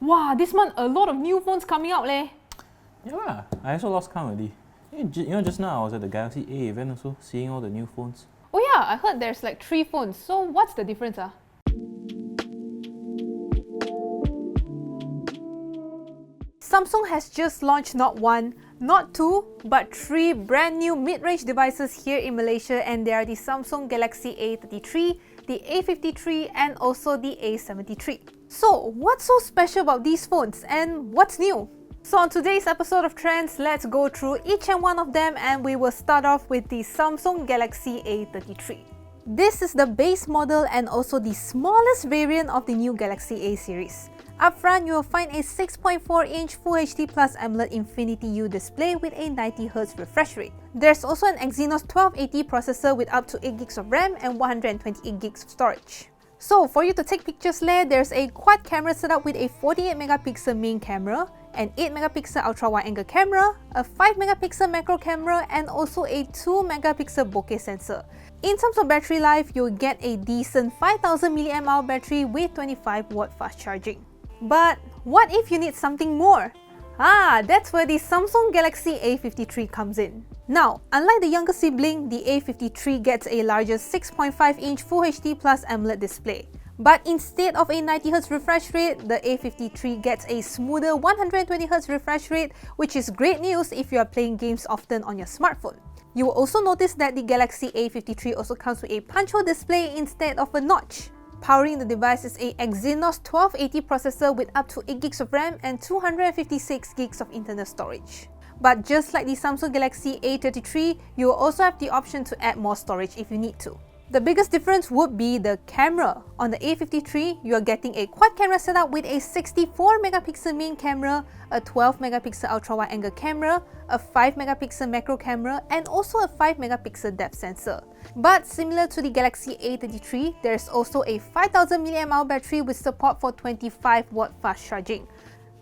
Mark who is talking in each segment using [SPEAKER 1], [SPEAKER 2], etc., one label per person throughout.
[SPEAKER 1] Wow, this month a lot of new phones coming out leh.
[SPEAKER 2] Yeah, I also lost count already. You know, just now I was at the Galaxy A event also, seeing all the new phones.
[SPEAKER 1] Oh yeah, I heard there's like 3 phones. So what's the difference ah? Samsung has just launched not 1, not 2, but 3 brand new mid-range devices here in Malaysia, and they are the Samsung Galaxy A33, the A53 and also the A73. So what's so special about these phones and what's new? So on today's episode of Trends, let's go through each and one of them, and we will start off with the Samsung Galaxy A33. This is the base model and also the smallest variant of the new Galaxy A series. Up front, you will find a 6.4-inch Full HD Plus AMOLED Infinity U display with a 90Hz refresh rate. There's also an Exynos 1280 processor with up to 8GB of RAM and 128GB of storage. So for you to take pictures there, there's a quad camera setup with a 48MP main camera, an 8MP ultra wide angle camera, a 5MP macro camera and also a 2MP bokeh sensor. In terms of battery life, you'll get a decent 5000mAh battery with 25W fast charging. But what if you need something more? That's where the Samsung Galaxy A53 comes in. Now, unlike the younger sibling, the A53 gets a larger 6.5-inch Full HD Plus AMOLED display. But instead of a 90Hz refresh rate, the A53 gets a smoother 120Hz refresh rate, which is great news if you are playing games often on your smartphone. You will also notice that the Galaxy A53 also comes with a punch-hole display instead of a notch. Powering the device is a Exynos 1280 processor with up to 8GB of RAM and 256GB of internal storage. But just like the Samsung Galaxy A33, you will also have the option to add more storage if you need to. The biggest difference would be the camera. On the A53, you are getting a quad camera setup with a 64MP main camera, a 12MP ultra wide angle camera, a 5MP macro camera and also a 5MP depth sensor. But similar to the Galaxy A33, there's also a 5000mAh battery with support for 25W fast charging.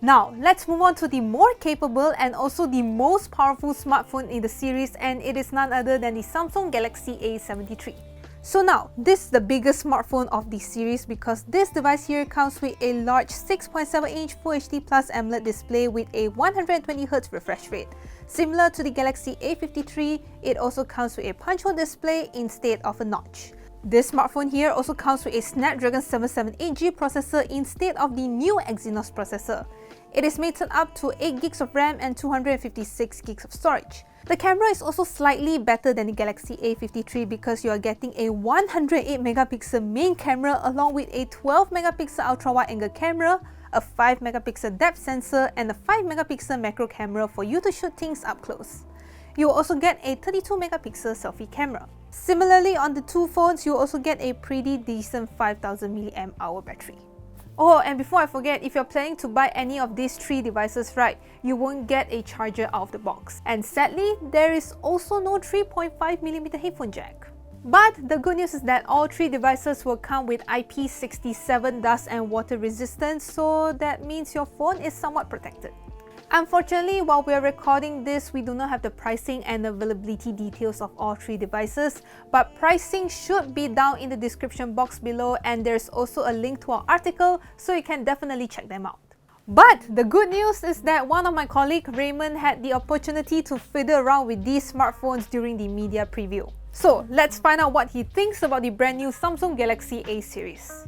[SPEAKER 1] Now, let's move on to the more capable and also the most powerful smartphone in the series, and it is none other than the Samsung Galaxy A73. So now, this is the biggest smartphone of the series because this device here comes with a large 6.7-inch Full HD Plus AMOLED display with a 120Hz refresh rate. Similar to the Galaxy A53, it also comes with a punch-hole display instead of a notch. This smartphone here also comes with a Snapdragon 778G processor instead of the new Exynos processor. It is mated up to 8GB of RAM and 256GB of storage. The camera is also slightly better than the Galaxy A53 because you are getting a 108MP main camera along with a 12MP ultra wide angle camera, a 5MP depth sensor and a 5MP macro camera for you to shoot things up close. You will also get a 32MP selfie camera. Similarly, on the two phones, you will also get a pretty decent 5000mAh battery. Oh, and before I forget, if you're planning to buy any of these 3 devices right, you won't get a charger out of the box. And sadly, there is also no 3.5mm headphone jack. But the good news is that all 3 devices will come with IP67 dust and water resistance, so that means your phone is somewhat protected. Unfortunately, while we are recording this, we do not have the pricing and availability details of all 3 devices, but pricing should be down in the description box below, and there's also a link to our article, so you can definitely check them out. But the good news is that one of my colleagues, Raymond, had the opportunity to fiddle around with these smartphones during the media preview. So let's find out what he thinks about the brand new Samsung Galaxy A series.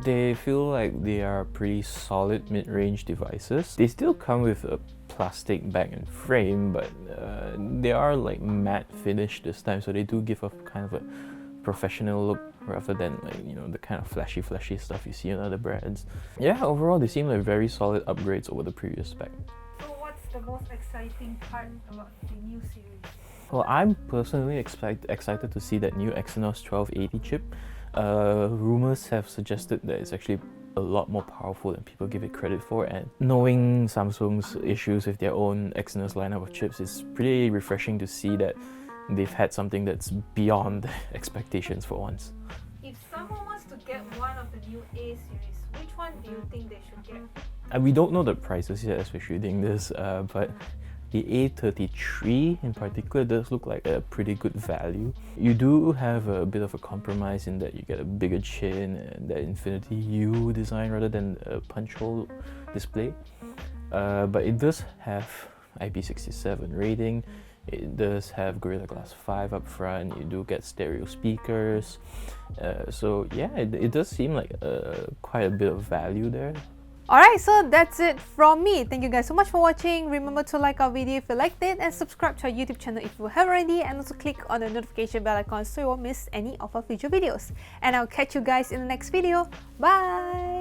[SPEAKER 2] They feel like they are pretty solid mid-range devices. They still come with a plastic back and frame, but they are like matte finish this time, so they do give a kind of a professional look rather than like, you know, the kind of flashy stuff you see in other brands. Yeah, overall they seem like very solid upgrades over the previous spec.
[SPEAKER 1] So what's the most exciting part about the new series?
[SPEAKER 2] Well, I'm personally excited to see that new Exynos 1280 chip. Rumors have suggested that it's actually a lot more powerful than people give it credit for, and knowing Samsung's issues with their own Exynos lineup of chips, it's pretty refreshing to see that they've had something that's beyond expectations for once.
[SPEAKER 1] If someone wants to get one of the new A series, which one do you think they should get?
[SPEAKER 2] We don't know the prices yet as we're shooting this, but The A33 in particular does look like a pretty good value. You do have a bit of a compromise in that you get a bigger chin and that Infinity U design rather than a punch hole display. But it does have IP67 rating. It does have Gorilla Glass 5 up front. You do get stereo speakers. So yeah, it does seem like quite a bit of value there.
[SPEAKER 1] Alright, so that's it from me. Thank you guys so much for watching. Remember to like our video if you liked it and subscribe to our YouTube channel if you haven't already, and also click on the notification bell icon so you won't miss any of our future videos. And I'll catch you guys in the next video. Bye!